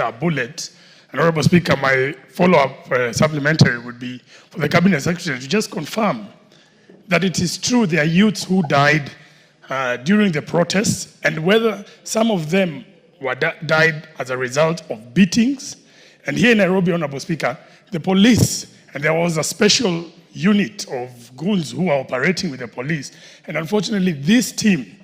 a bullet. And Honorable Speaker, my follow-up supplementary would be for the Cabinet Secretary to just confirm that it is true there are youths who died during the protests, and whether some of them died as a result of beatings. And here in Nairobi, Honorable Speaker, the police, and there was a special unit of goons who are operating with the police, and unfortunately this team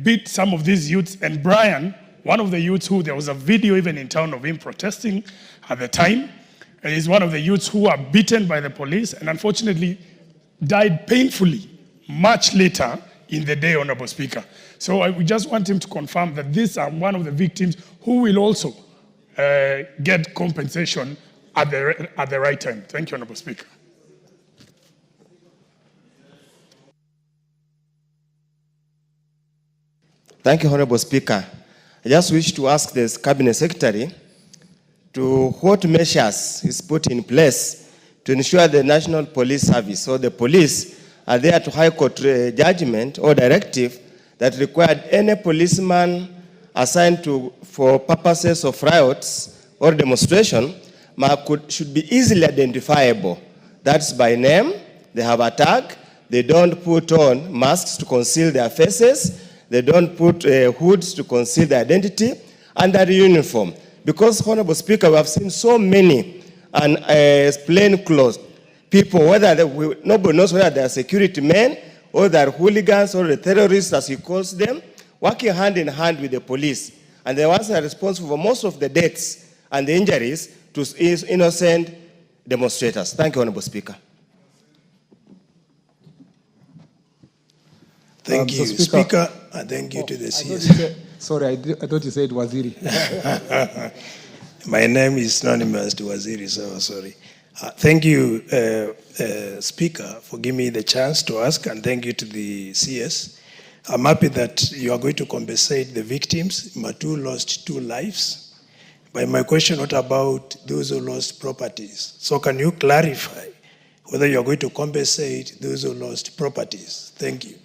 beat some of these youths. And Brian, one of the youths who, there was a video even in town of him protesting at the time, and he's one of the youths who are beaten by the police and unfortunately died painfully much later in the day, Honorable Speaker. So we just want him to confirm that these are one of the victims who will also get compensation at the right time. Thank you, Honorable Speaker. Thank you, Honorable Speaker. I just wish to ask the Cabinet Secretary to what measures is put in place to ensure the National Police Service or the police are there to High Court judgment or directive that required any policeman assigned for purposes of riots or demonstration should be easily identifiable. That's by name, they have a tag, they don't put on masks to conceal their faces, they don't put hoods to conceal their identity, and their uniform. Because, Honorable Speaker, we have seen so many plainclothes people, nobody knows whether they are security men or they are hooligans or the terrorists, as he calls them, working hand in hand with the police. And they ones are responsible for most of the deaths and the injuries to innocent demonstrators. Thank you, Honorable Speaker. Thank you, Speaker, and thank you to the CS. Sorry, I thought you said Waziri. My name is anonymous to Waziri, so sorry. Thank you, Speaker, for giving me the chance to ask, and thank you to the CS. I'm happy that you are going to compensate the victims. Matu lost 2 lives. But my question, what about those who lost properties? So can you clarify whether you are going to compensate those who lost properties? Thank you.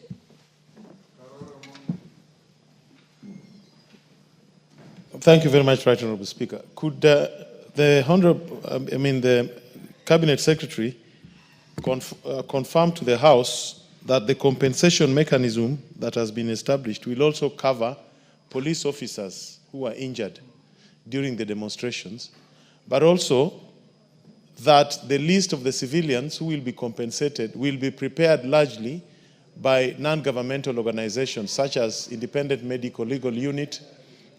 Thank you very much, Right Honorable Speaker. Could the Cabinet Secretary confirm to the House that the compensation mechanism that has been established will also cover police officers who were injured during the demonstrations, but also that the list of the civilians who will be compensated will be prepared largely by non-governmental organizations such as Independent Medical Legal Unit,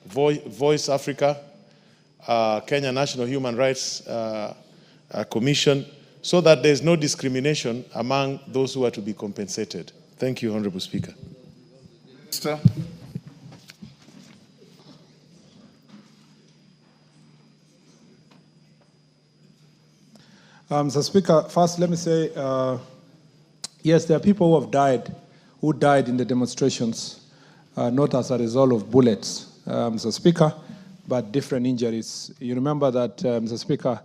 Voice Africa, Kenya National Human Rights Commission, so that there is no discrimination among those who are to be compensated. Thank you, Honorable Speaker. Mr. Mr. Speaker, first let me say, yes, there are people who died in the demonstrations, not as a result of bullets, Mr. Speaker, but different injuries. You remember that, Mr. Speaker,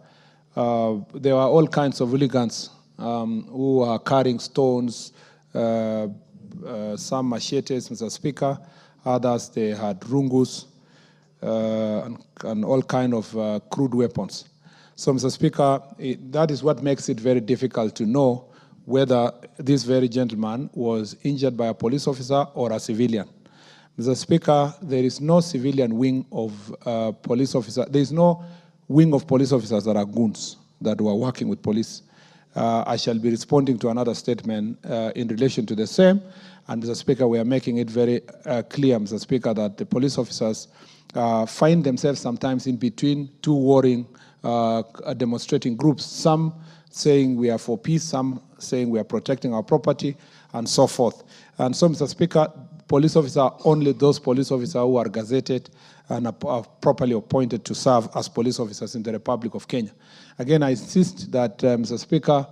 there were all kinds of hooligans who are carrying stones, some machetes, Mr. Speaker, others they had rungus and all kinds of crude weapons. So, Mr. Speaker, that is what makes it very difficult to know whether this very gentleman was injured by a police officer or a civilian. Mr. Speaker, there is no civilian wing of police officers. There is no wing of police officers that are goons that were working with police. I shall be responding to another statement in relation to the same. And, Mr. Speaker, we are making it very clear, Mr. Speaker, that the police officers find themselves sometimes in between 2 warring demonstrating groups, some saying we are for peace, some saying we are protecting our property, and so forth. And so, Mr. Speaker, police officers, only those police officers who are gazetted and are properly appointed to serve as police officers in the Republic of Kenya. Again, I insist that, Mr. Speaker,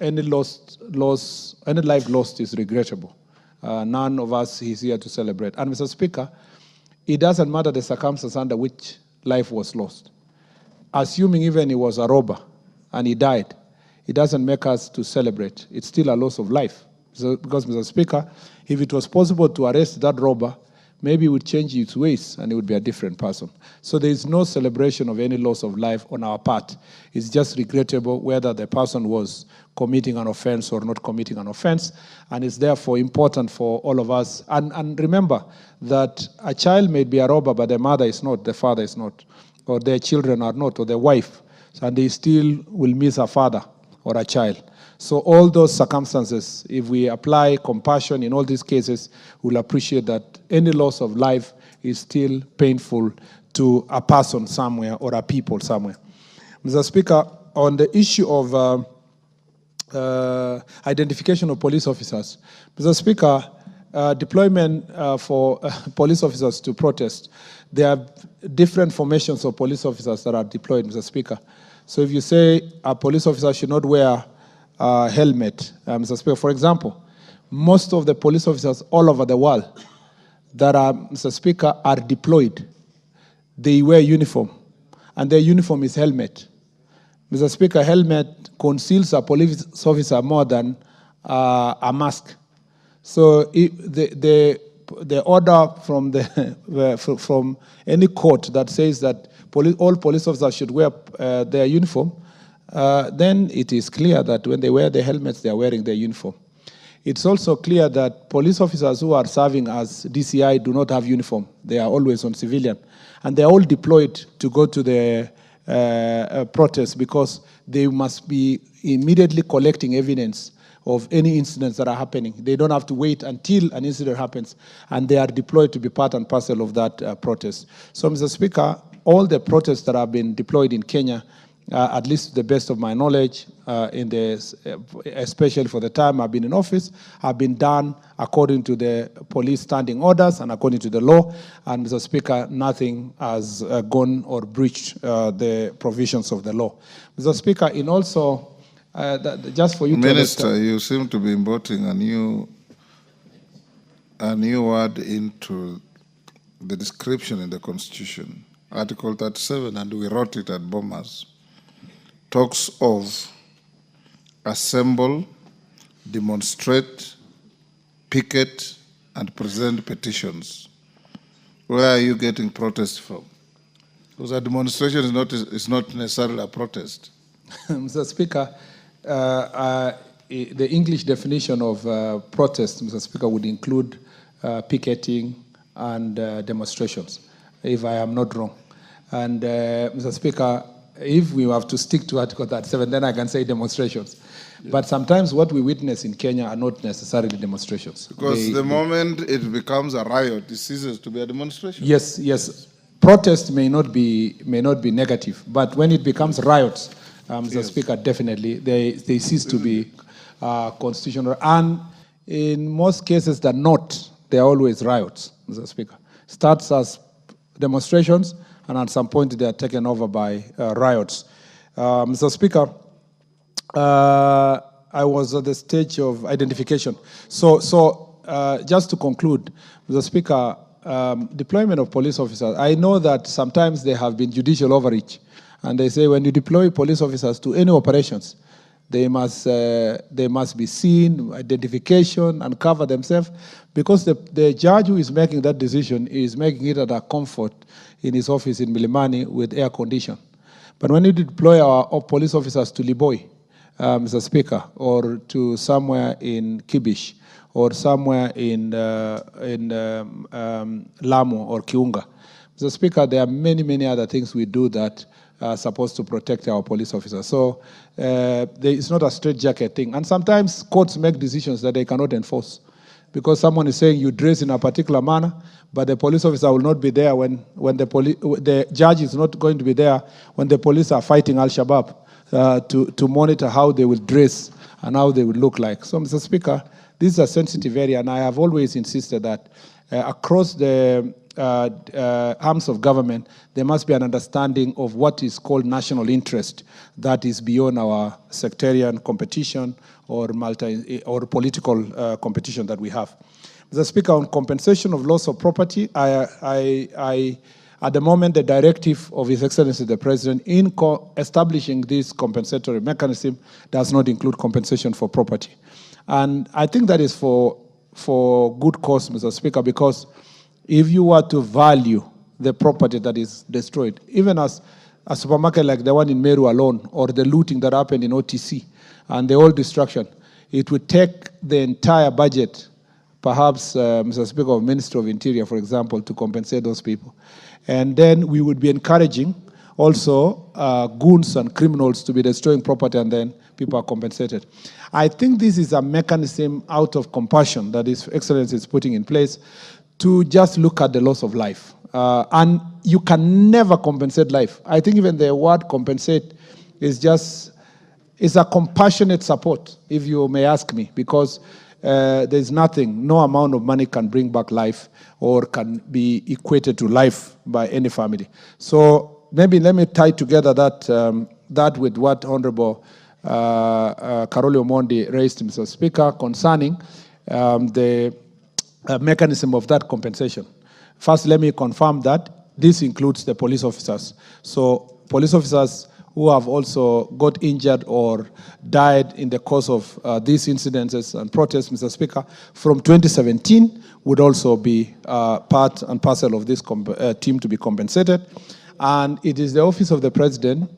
any life lost is regrettable. None of us is here to celebrate. And, Mr. Speaker, it doesn't matter the circumstance under which life was lost. Assuming even he was a robber and he died, it doesn't make us to celebrate. It's still a loss of life. So, because, Mr. Speaker, if it was possible to arrest that robber, maybe it would change its ways and it would be a different person. So there is no celebration of any loss of life on our part. It's just regrettable whether the person was committing an offense or not committing an offense, and it's therefore important for all of us. And remember that a child may be a robber, but the mother is not, the father is not, or their children are not, or their wife, and they still will miss a father or a child. So all those circumstances, if we apply compassion in all these cases, we'll appreciate that any loss of life is still painful to a person somewhere or a people somewhere. Mr. Speaker, on the issue of identification of police officers, Mr. Speaker, deployment for police officers to protest, there are different formations of police officers that are deployed, Mr. Speaker. So if you say a police officer should not wear helmet, Mr. Speaker. For example, most of the police officers all over the world that are, Mr. Speaker, are deployed. They wear uniform, and their uniform is helmet. Mr. Speaker, helmet conceals a police officer more than a mask. So the order from from any court that says that all police officers should wear their uniform, then it is clear that when they wear the helmets, they are wearing their uniform. It's also clear that police officers who are serving as DCI do not have uniform. They are always on civilian. And they are all deployed to go to the protest because they must be immediately collecting evidence of any incidents that are happening. They don't have to wait until an incident happens, and they are deployed to be part and parcel of that protest. So, Mr. Speaker, all the protests that have been deployed in Kenya, at least to the best of my knowledge, especially for the time I've been in office, have been done according to the police standing orders and according to the law. And, Mr. Speaker, nothing has gone or breached the provisions of the law. Mr. Speaker, in also, just for you Minister, to understand, you seem to be importing a new word into the description in the Constitution. Article 37, and we wrote it at Bomas, talks of assemble, demonstrate, picket, and present petitions. Where are you getting protest from? Because a demonstration is not necessarily a protest. Mr. Speaker, the English definition of protest, Mr. Speaker, would include picketing and demonstrations, if I am not wrong. And, Mr. Speaker, if we have to stick to Article 37, then I can say demonstrations. Yes. But sometimes what we witness in Kenya are not necessarily demonstrations. Because the moment it becomes a riot, it ceases to be a demonstration. Yes, yes. Protest may not be negative, but when it becomes riots, Mr. Yes. Speaker, definitely they cease to be constitutional. And in most cases, they're not. They're always riots, Mr. Speaker. Starts as demonstrations, and at some point they are taken over by riots. Mr. Speaker, I was at the stage of identification. So just to conclude, Mr. Speaker, deployment of police officers, I know that sometimes there have been judicial overreach, and they say when you deploy police officers to any operations, they must be seen, identification, and cover themselves, because the judge who is making that decision is making it at a comfort in his office in Milimani with air condition. But when you deploy our police officers to Liboi, Mr. Speaker, or to somewhere in Kibish, or somewhere in Lamu or Kiunga, Mr. Speaker, there are many, many other things we do that are supposed to protect our police officers. So it's not a straitjacket thing. And sometimes courts make decisions that they cannot enforce, because someone is saying you dress in a particular manner, but the police officer will not be there when the judge is not going to be there when the police are fighting Al-Shabaab to monitor how they will dress and how they will look like. So, Mr. Speaker, this is a sensitive area, and I have always insisted that across the arms of government, there must be an understanding of what is called national interest that is beyond our sectarian competition or political competition that we have. Mr. Speaker, on compensation of loss of property, at the moment, the directive of His Excellency the President in establishing this compensatory mechanism does not include compensation for property. And I think that is for good cause, Mr. Speaker, because if you were to value the property that is destroyed, even as a supermarket like the one in Meru alone, or the looting that happened in OTC, and the whole destruction, it would take the entire budget, perhaps, Mr. Speaker, of Ministry of Interior, for example, to compensate those people. And then we would be encouraging also goons and criminals to be destroying property, and then people are compensated. I think this is a mechanism out of compassion that His Excellency is putting in place to just look at the loss of life. And you can never compensate life. I think even the word compensate is just, it's a compassionate support, if you may ask me, because there's nothing, no amount of money can bring back life or can be equated to life by any family. So maybe let me tie together that with what Honorable Karoli Omondi raised, Mr. Speaker, concerning the mechanism of that compensation. First, let me confirm that this includes the police officers. So police officers who have also got injured or died in the course of these incidences and protests, Mr. Speaker, from 2017 would also be part and parcel of this team to be compensated. And it is the Office of the President,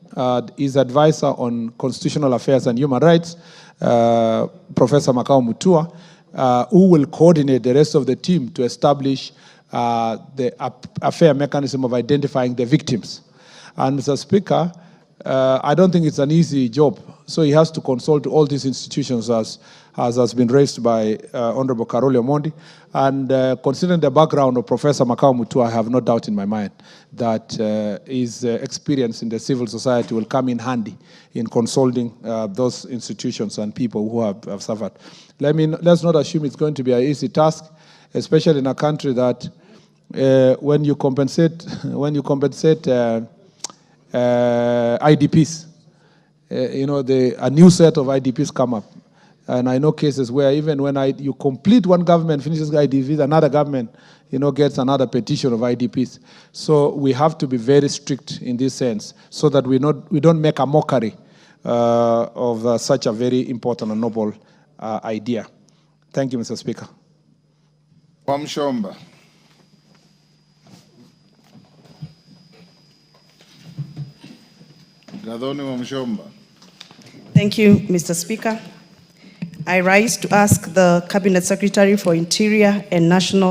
his advisor on constitutional affairs and human rights, Professor Makao Mutua, who will coordinate the rest of the team to establish a fair mechanism of identifying the victims. And Mr. Speaker, I don't think it's an easy job. So he has to consult all these institutions as has been raised by Honorable Karoli Omondi. And considering the background of Professor Makao Mutua, I have no doubt in my mind that his experience in the civil society will come in handy in consulting those institutions and people who have suffered. Let's not assume it's going to be an easy task, especially in a country that when you compensate IDPs, a new set of IDPs come up. And I know cases where even when you complete one government, finishes IDPs, another government, gets another petition of IDPs. So we have to be very strict in this sense so that we don't make a mockery of such a very important and noble idea. Thank you, Mr. Speaker. Wamshomba. Gadhoni Wamshomba. Thank you, Mr. Speaker. I rise to ask the Cabinet Secretary for Interior and National